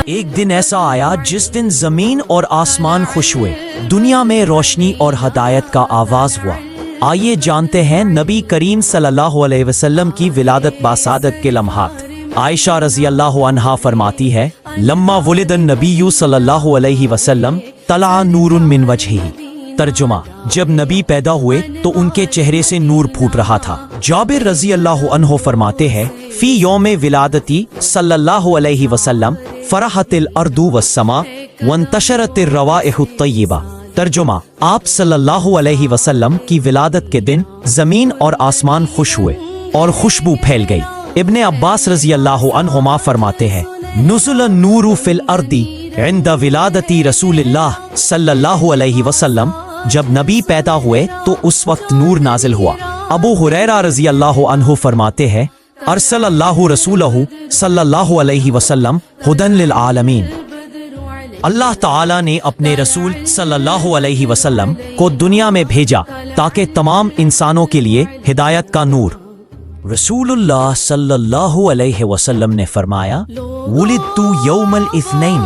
ایک دن ایسا آیا جس دن زمین اور آسمان خوش ہوئے، دنیا میں روشنی اور ہدایت کا آغاز ہوا۔ آئیے جانتے ہیں نبی کریم صلی اللہ علیہ وسلم کی ولادت باسعادت کے لمحات۔ عائشہ رضی اللہ عنہا فرماتی ہے، لما ولد النبی صلی اللہ علیہ وسلم طلع نور من وجہہ۔ ترجمہ، جب نبی پیدا ہوئے تو ان کے چہرے سے نور پھوٹ رہا تھا۔ جابر رضی اللہ عنہ فرماتے ہیں، فی یوم ولادتی صلی اللہ علیہ وسلم فرحت الارض والسماء وانتشرت الروائح الطیبہ۔ ترجمہ، آپ صلی اللہ علیہ وسلم کی ولادت کے دن زمین اور آسمان خوش ہوئے اور خوشبو پھیل گئی۔ ابن عباس رضی اللہ عنہما فرماتے ہیں، نزل النور فی الارض عند ولادتی رسول اللہ صلی اللہ علیہ وسلم۔ جب نبی پیدا ہوئے تو اس وقت نور نازل ہوا۔ ابو ہریرہ رضی اللہ عنہ فرماتے ہیں، ارسل اللہ رسولہ صلی اللہ علیہ وسلم ہدی للعالمین۔ اللہ تعالیٰ نے اپنے رسول صلی اللہ علیہ وسلم کو دنیا میں بھیجا تاکہ تمام انسانوں کے لیے ہدایت کا نور۔ رسول اللہ صلی اللہ علیہ وسلم نے فرمایا، ولدت یوم الاثنین۔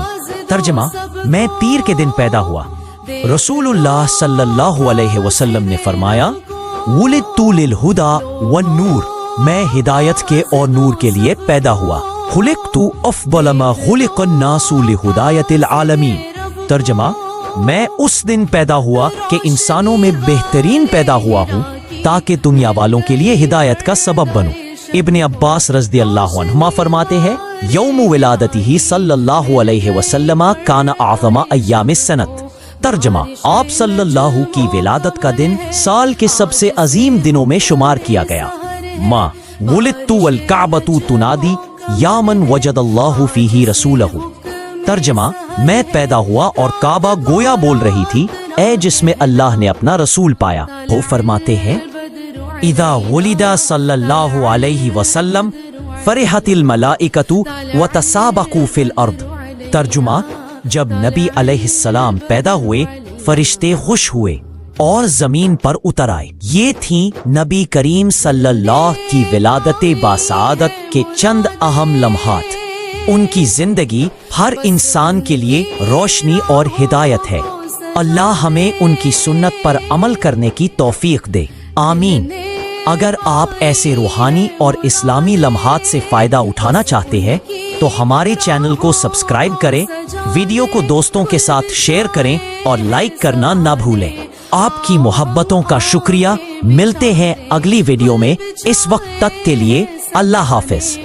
ترجمہ، میں پیر کے دن پیدا ہوا۔ رسول اللہ صلی اللہ علیہ وسلم نے فرمایا، ولدت للہدی والنور۔ میں ہدایت کے اور نور کے لیے پیدا ہوا۔ خلقت افضل ما خلق الناس لہدایت العالمین۔ ترجمہ، میں اس دن پیدا ہوا کہ انسانوں میں بہترین پیدا ہوا ہوں تاکہ دنیا والوں کے لیے ہدایت کا سبب بنوں۔ ابن عباس رضی اللہ عنہما فرماتے ہیں، یوم ولادتہ صلی اللہ علیہ وسلم کان اعظم ایام السنۃ۔ ترجمہ، آپ صلی اللہ کی ولادت کا دن سال کے سب سے عظیم دنوں میں شمار کیا گیا۔ ما ولدت والکعبۃ تنادی یا من وجد اللہ فیہ رسولہ۔ ترجمہ، میں پیدا ہوا اور کعبہ گویا بول رہی تھی، اے جس میں اللہ نے اپنا رسول پایا۔ وہ فرماتے ہیں، اذا ولد صلی اللہ علیہ وسلم فرحت الملائکۃ وتسابقوا فی الارض۔ ترجمہ، جب نبی علیہ السلام پیدا ہوئے فرشتے خوش ہوئے اور زمین پر اتر آئے۔ یہ تھیں نبی کریم صلی اللہ کی ولادت باسعادت کے چند اہم لمحات۔ ان کی زندگی ہر انسان کے لیے روشنی اور ہدایت ہے۔ اللہ ہمیں ان کی سنت پر عمل کرنے کی توفیق دے، آمین۔ اگر آپ ایسے روحانی اور اسلامی لمحات سے فائدہ اٹھانا چاہتے ہیں تو ہمارے چینل کو سبسکرائب کریں، ویڈیو کو دوستوں کے ساتھ شیئر کریں اور لائک کرنا نہ بھولیں۔ آپ کی محبتوں کا شکریہ۔ ملتے ہیں اگلی ویڈیو میں، اس وقت تک کے لیے اللہ حافظ۔